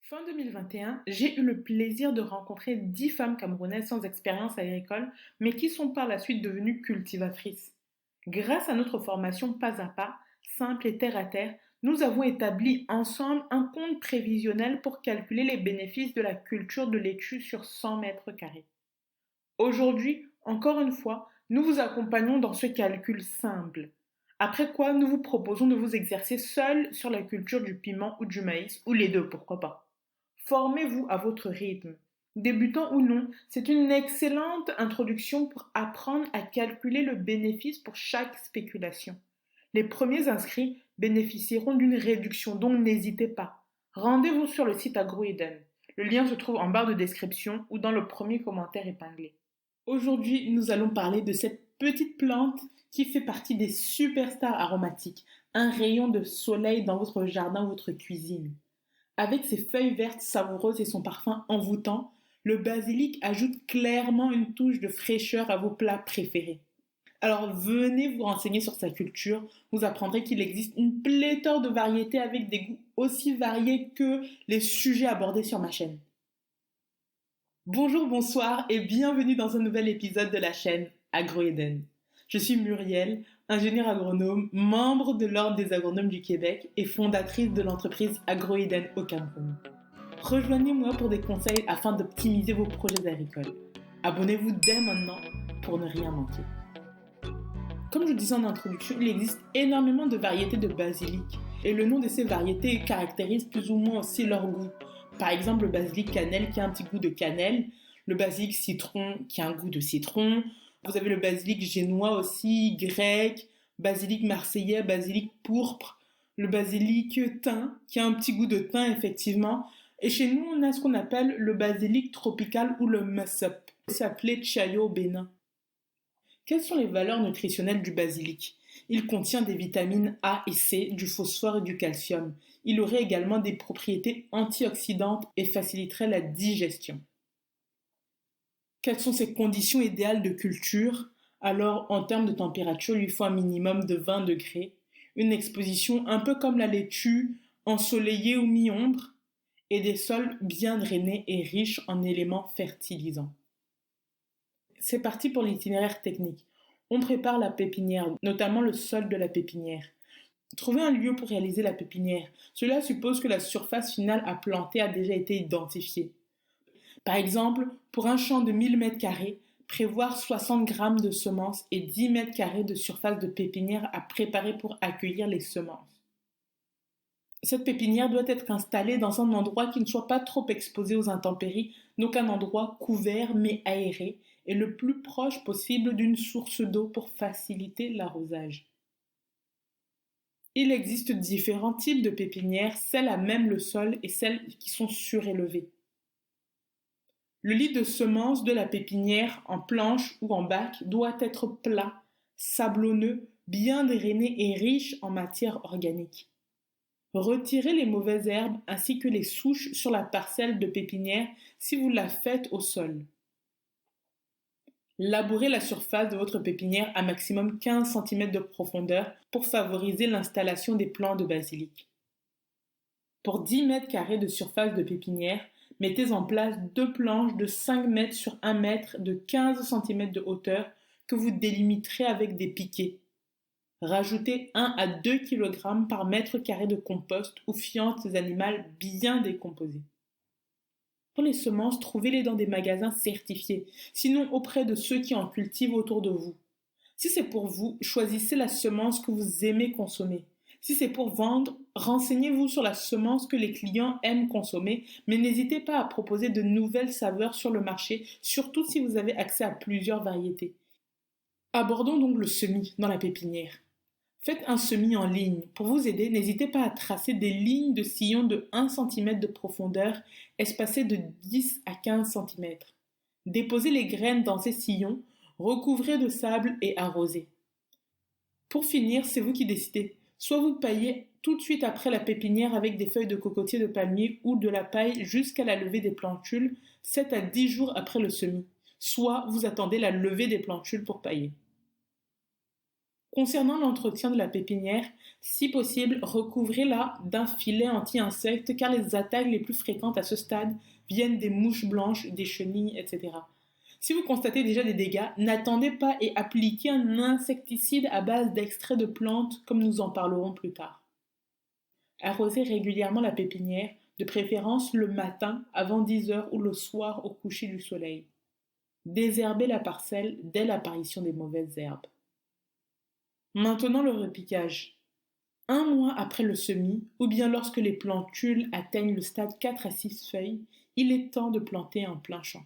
Fin 2021, j'ai eu le plaisir de rencontrer 10 femmes camerounaises sans expérience agricole, mais qui sont par la suite devenues cultivatrices. Grâce à notre formation pas à pas, simple et terre à terre, nous avons établi ensemble un compte prévisionnel pour calculer les bénéfices de la culture de laitue sur 100 mètres carrés. Aujourd'hui, encore une fois, nous vous accompagnons dans ce calcul simple. Après quoi, nous vous proposons de vous exercer seul sur la culture du piment ou du maïs, ou les deux, pourquoi pas. Formez-vous à votre rythme. Débutant ou non, c'est une excellente introduction pour apprendre à calculer le bénéfice pour chaque spéculation. Les premiers inscrits bénéficieront d'une réduction, donc n'hésitez pas. Rendez-vous sur le site AgroEden. Le lien se trouve en barre de description ou dans le premier commentaire épinglé. Aujourd'hui, nous allons parler de cette petite plante qui fait partie des superstars aromatiques, un rayon de soleil dans votre jardin ou votre cuisine. Avec ses feuilles vertes savoureuses et son parfum envoûtant, le basilic ajoute clairement une touche de fraîcheur à vos plats préférés. Alors venez vous renseigner sur sa culture, vous apprendrez qu'il existe une pléthore de variétés avec des goûts aussi variés que les sujets abordés sur ma chaîne. Bonjour, bonsoir et bienvenue dans un nouvel épisode de la chaîne AgroEden. Je suis Muriel, ingénieure agronome, membre de l'Ordre des agronomes du Québec et fondatrice de l'entreprise AgroEden au Cameroun. Rejoignez-moi pour des conseils afin d'optimiser vos projets agricoles. Abonnez-vous dès maintenant pour ne rien manquer. Comme je disais en introduction, il existe énormément de variétés de basilic et le nom de ces variétés caractérise plus ou moins aussi leur goût. Par exemple, le basilic cannelle qui a un petit goût de cannelle, le basilic citron qui a un goût de citron, vous avez le basilic génois aussi, grec, basilic marseillais, basilic pourpre, le basilic thym qui a un petit goût de thym effectivement. Et chez nous, on a ce qu'on appelle le basilic tropical ou le musup, aussi appelé chayo au Bénin. Quelles sont les valeurs nutritionnelles du basilic? Il contient des vitamines A et C, du phosphore et du calcium. Il aurait également des propriétés antioxydantes et faciliterait la digestion. Quelles sont ses conditions idéales de culture? Alors, en termes de température, il lui faut un minimum de 20 degrés, une exposition un peu comme la laitue, ensoleillée ou mi-ombre, et des sols bien drainés et riches en éléments fertilisants. C'est parti pour l'itinéraire technique. On prépare la pépinière, notamment le sol de la pépinière. Trouvez un lieu pour réaliser la pépinière. Cela suppose que la surface finale à planter a déjà été identifiée. Par exemple, pour un champ de 1000 m², prévoir 60 g de semences et 10 m² de surface de pépinière à préparer pour accueillir les semences. Cette pépinière doit être installée dans un endroit qui ne soit pas trop exposé aux intempéries, donc un endroit couvert mais aéré et le plus proche possible d'une source d'eau pour faciliter l'arrosage. Il existe différents types de pépinières, celles à même le sol et celles qui sont surélevées. Le lit de semences de la pépinière en planche ou en bac doit être plat, sablonneux, bien drainé et riche en matière organique. Retirez les mauvaises herbes ainsi que les souches sur la parcelle de pépinière si vous la faites au sol. Labourez la surface de votre pépinière à maximum 15 cm de profondeur pour favoriser l'installation des plants de basilic. Pour 10 m² de surface de pépinière, mettez en place 2 planches de 5 mètres sur 1 mètre de 15 cm de hauteur que vous délimiterez avec des piquets. Rajoutez 1 à 2 kg par mètre carré de compost ou fientes animales bien décomposées. Pour les semences, trouvez-les dans des magasins certifiés, sinon auprès de ceux qui en cultivent autour de vous. Si c'est pour vous, choisissez la semence que vous aimez consommer. Si c'est pour vendre, renseignez-vous sur la semence que les clients aiment consommer, mais n'hésitez pas à proposer de nouvelles saveurs sur le marché, surtout si vous avez accès à plusieurs variétés. Abordons donc le semis dans la pépinière. Faites un semis en ligne. Pour vous aider, n'hésitez pas à tracer des lignes de sillon de 1 cm de profondeur, espacées de 10 à 15 cm. Déposez les graines dans ces sillons, recouvrez de sable et arrosez. Pour finir, c'est vous qui décidez. Soit vous paillez tout de suite après la pépinière avec des feuilles de cocotier de palmier ou de la paille jusqu'à la levée des plantules, 7 à 10 jours après le semis. Soit vous attendez la levée des plantules pour pailler. Concernant l'entretien de la pépinière, si possible, recouvrez-la d'un filet anti-insectes car les attaques les plus fréquentes à ce stade viennent des mouches blanches, des chenilles, etc. Si vous constatez déjà des dégâts, n'attendez pas et appliquez un insecticide à base d'extrait de plantes comme nous en parlerons plus tard. Arrosez régulièrement la pépinière, de préférence le matin avant 10 heures ou le soir au coucher du soleil. Désherbez la parcelle dès l'apparition des mauvaises herbes. Maintenant le repiquage. Un mois après le semis, ou bien lorsque les plantules atteignent le stade 4 à 6 feuilles, il est temps de planter en plein champ.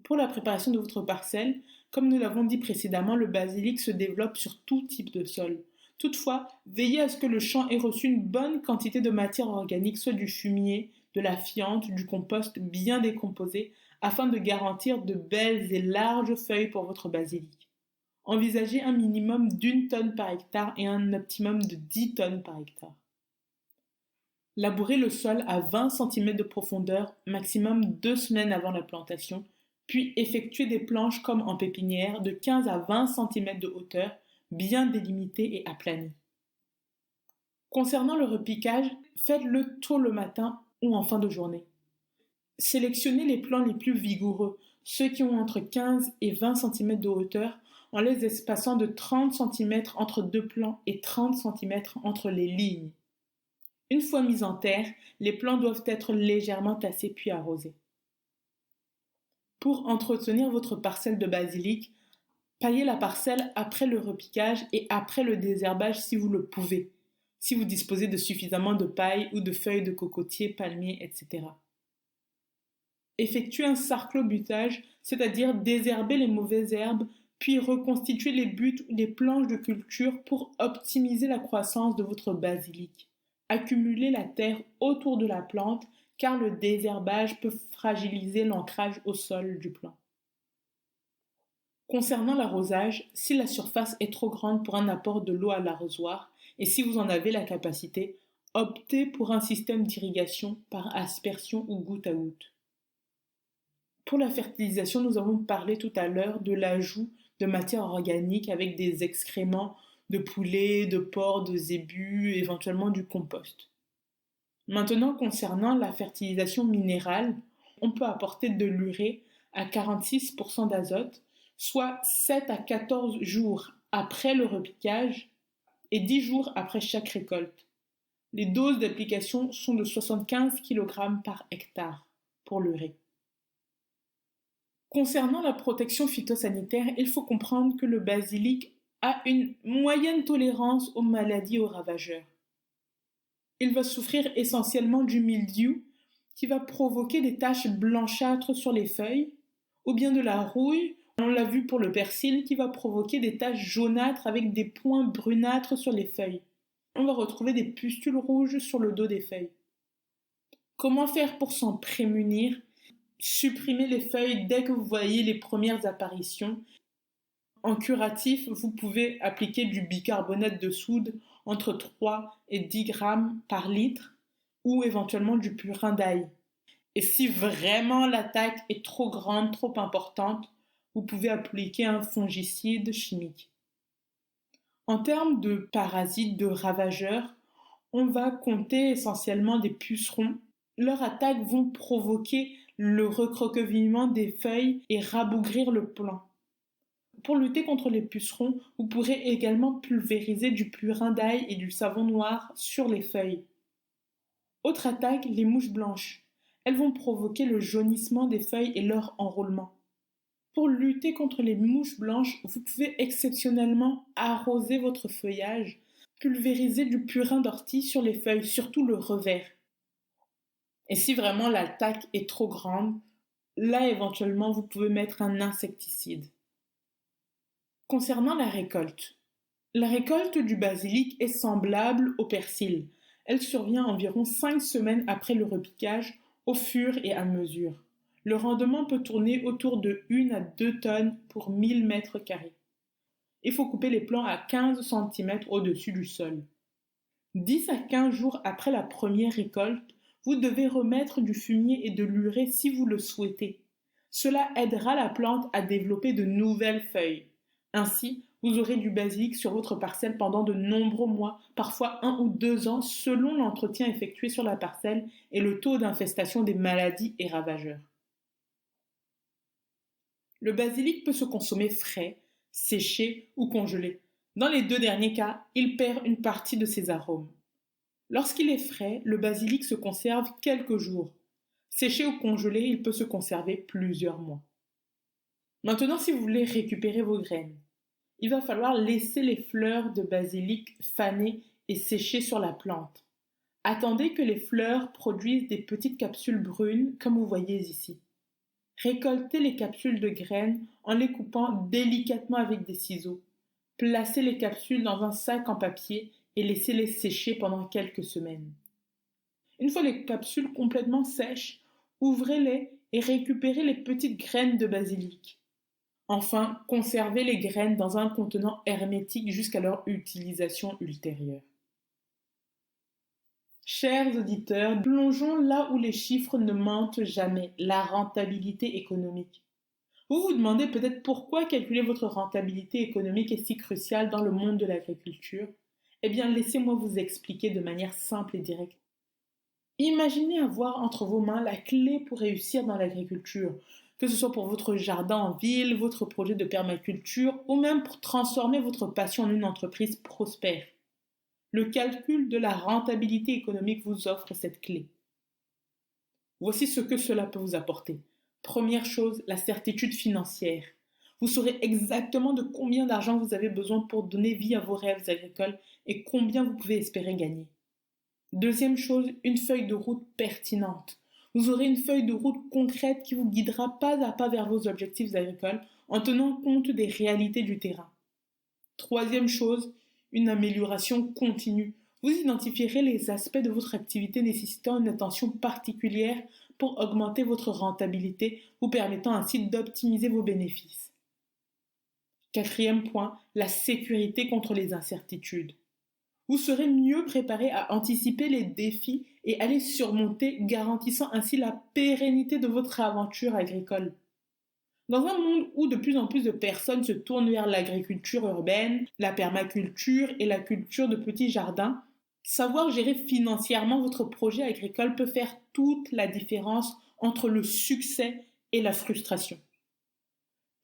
Pour la préparation de votre parcelle, comme nous l'avons dit précédemment, le basilic se développe sur tout type de sol. Toutefois, veillez à ce que le champ ait reçu une bonne quantité de matière organique, soit du fumier, de la fiente, du compost bien décomposé, afin de garantir de belles et larges feuilles pour votre basilic. Envisagez un minimum d'1 tonne par hectare et un optimum de 10 tonnes par hectare. Labourez le sol à 20 cm de profondeur, maximum 2 semaines avant la plantation, puis effectuez des planches comme en pépinière de 15 à 20 cm de hauteur, bien délimitées et aplanies. Concernant le repiquage, faites-le tôt le matin ou en fin de journée. Sélectionnez les plants les plus vigoureux, ceux qui ont entre 15 et 20 cm de hauteur, en les espaçant de 30 cm entre deux plants et 30 cm entre les lignes. Une fois mis en terre, les plants doivent être légèrement tassés puis arrosés. Pour entretenir votre parcelle de basilic, paillez la parcelle après le repiquage et après le désherbage si vous le pouvez, si vous disposez de suffisamment de paille ou de feuilles de cocotier, palmier, etc. Effectuez un sarclobutage, c'est-à-dire désherber les mauvaises herbes, puis reconstituer les buttes ou les planches de culture pour optimiser la croissance de votre basilic. Accumulez la terre autour de la plante car le désherbage peut fragiliser l'ancrage au sol du plant. Concernant l'arrosage, si la surface est trop grande pour un apport de l'eau à l'arrosoir et si vous en avez la capacité, optez pour un système d'irrigation par aspersion ou goutte à goutte. Pour la fertilisation, nous avons parlé tout à l'heure de l'ajout de matière organique avec des excréments de poulet, de porc, de zébu, éventuellement du compost. Maintenant, concernant la fertilisation minérale, on peut apporter de l'urée à 46% d'azote, soit 7 à 14 jours après le repiquage et 10 jours après chaque récolte. Les doses d'application sont de 75 kg par hectare pour l'urée. Concernant la protection phytosanitaire, il faut comprendre que le basilic a une moyenne tolérance aux maladies et aux ravageurs. Il va souffrir essentiellement du mildiou qui va provoquer des taches blanchâtres sur les feuilles, ou bien de la rouille, on l'a vu pour le persil, qui va provoquer des taches jaunâtres avec des points brunâtres sur les feuilles. On va retrouver des pustules rouges sur le dos des feuilles. Comment faire pour s'en prémunir? Supprimez les feuilles dès que vous voyez les premières apparitions. En curatif, vous pouvez appliquer du bicarbonate de soude entre 3 et 10 grammes par litre ou éventuellement du purin d'ail. Et si vraiment l'attaque est trop grande, trop importante, vous pouvez appliquer un fongicide chimique. En termes de parasites, de ravageurs, on va compter essentiellement des pucerons. Leurs attaques vont provoquer le recroquevillement des feuilles et rabougrir le plant. Pour lutter contre les pucerons, vous pourrez également pulvériser du purin d'ail et du savon noir sur les feuilles. Autre attaque, les mouches blanches. Elles vont provoquer le jaunissement des feuilles et leur enroulement. Pour lutter contre les mouches blanches, vous pouvez exceptionnellement arroser votre feuillage, pulvériser du purin d'ortie sur les feuilles, surtout le revers. Et si vraiment l'attaque est trop grande, là éventuellement vous pouvez mettre un insecticide. Concernant la récolte du basilic est semblable au persil. Elle survient environ 5 semaines après le repiquage au fur et à mesure. Le rendement peut tourner autour de 1 à 2 tonnes pour 1000 mètres carrés. Il faut couper les plants à 15 cm au-dessus du sol. 10 à 15 jours après la première récolte, vous devez remettre du fumier et de l'urée si vous le souhaitez. Cela aidera la plante à développer de nouvelles feuilles. Ainsi, Vous aurez du basilic sur votre parcelle pendant de nombreux mois, parfois 1 ou 2 ans, selon l'entretien effectué sur la parcelle et le taux d'infestation des maladies et ravageurs. Le basilic peut se consommer frais, séché ou congelé. Dans les 2 derniers cas, il perd une partie de ses arômes. Lorsqu'il est frais, le basilic se conserve quelques jours. Séché ou congelé, il peut se conserver plusieurs mois. Maintenant, si vous voulez récupérer vos graines, il va falloir laisser les fleurs de basilic faner et sécher sur la plante. Attendez que les fleurs produisent des petites capsules brunes, comme vous voyez ici. Récoltez les capsules de graines en les coupant délicatement avec des ciseaux. Placez les capsules dans un sac en papier et laissez-les sécher pendant quelques semaines. Une fois les capsules complètement sèches, ouvrez-les et récupérez les petites graines de basilic. Enfin, conservez les graines dans un contenant hermétique jusqu'à leur utilisation ultérieure. Chers auditeurs, plongeons là où les chiffres ne mentent jamais, la rentabilité économique. Vous vous demandez peut-être pourquoi calculer votre rentabilité économique est si cruciale dans le monde de l'agriculture. Eh bien, laissez-moi vous expliquer de manière simple et directe. Imaginez avoir entre vos mains la clé pour réussir dans l'agriculture, que ce soit pour votre jardin en ville, votre projet de permaculture ou même pour transformer votre passion en une entreprise prospère. Le calcul de la rentabilité économique vous offre cette clé. Voici ce que cela peut vous apporter. Première chose, la certitude financière. Vous saurez exactement de combien d'argent vous avez besoin pour donner vie à vos rêves agricoles et combien vous pouvez espérer gagner. Deuxième chose, une feuille de route pertinente. Vous aurez une feuille de route concrète qui vous guidera pas à pas vers vos objectifs agricoles en tenant compte des réalités du terrain. Troisième chose, une amélioration continue. Vous identifierez les aspects de votre activité nécessitant une attention particulière pour augmenter votre rentabilité, vous permettant ainsi d'optimiser vos bénéfices. Quatrième point, la sécurité contre les incertitudes. Vous serez mieux préparé à anticiper les défis et à les surmonter, garantissant ainsi la pérennité de votre aventure agricole. Dans un monde où de plus en plus de personnes se tournent vers l'agriculture urbaine, la permaculture et la culture de petits jardins, savoir gérer financièrement votre projet agricole peut faire toute la différence entre le succès et la frustration.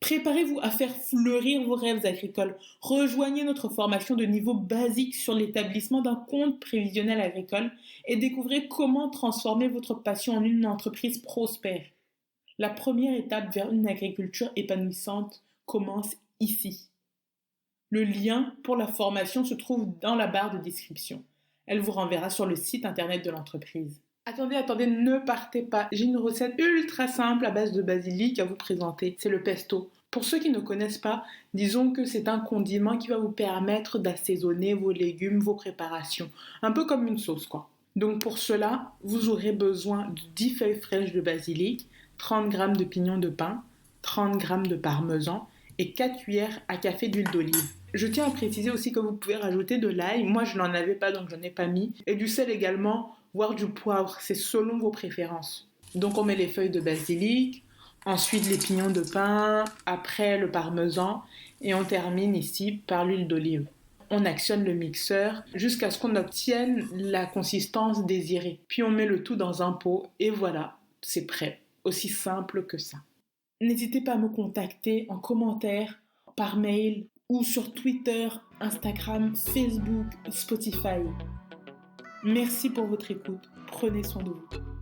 Préparez-vous à faire fleurir vos rêves agricoles. Rejoignez notre formation de niveau basique sur l'établissement d'un compte prévisionnel agricole et découvrez comment transformer votre passion en une entreprise prospère. La première étape vers une agriculture épanouissante commence ici. Le lien pour la formation se trouve dans la barre de description. Elle vous renverra sur le site internet de l'entreprise. Attendez, ne partez pas. J'ai une recette ultra simple à base de basilic à vous présenter. C'est le pesto. Pour ceux qui ne connaissent pas, disons que c'est un condiment qui va vous permettre d'assaisonner vos légumes, vos préparations. Un peu comme une sauce, quoi. Donc pour cela, vous aurez besoin de 10 feuilles fraîches de basilic, 30 g de pignon de pin, 30 g de parmesan et 4 cuillères à café d'huile d'olive. Je tiens à préciser aussi que vous pouvez rajouter de l'ail. Moi, je n'en avais pas, donc je n'en ai pas mis. Et du sel également, voire du poivre. C'est selon vos préférences. Donc, on met les feuilles de basilic, ensuite les pignons de pin, après le parmesan, et on termine ici par l'huile d'olive. On actionne le mixeur jusqu'à ce qu'on obtienne la consistance désirée. Puis on met le tout dans un pot et voilà, c'est prêt. Aussi simple que ça. N'hésitez pas à me contacter en commentaire, par mail ou sur Twitter, Instagram, Facebook, Spotify. Merci pour votre écoute. Prenez soin de vous.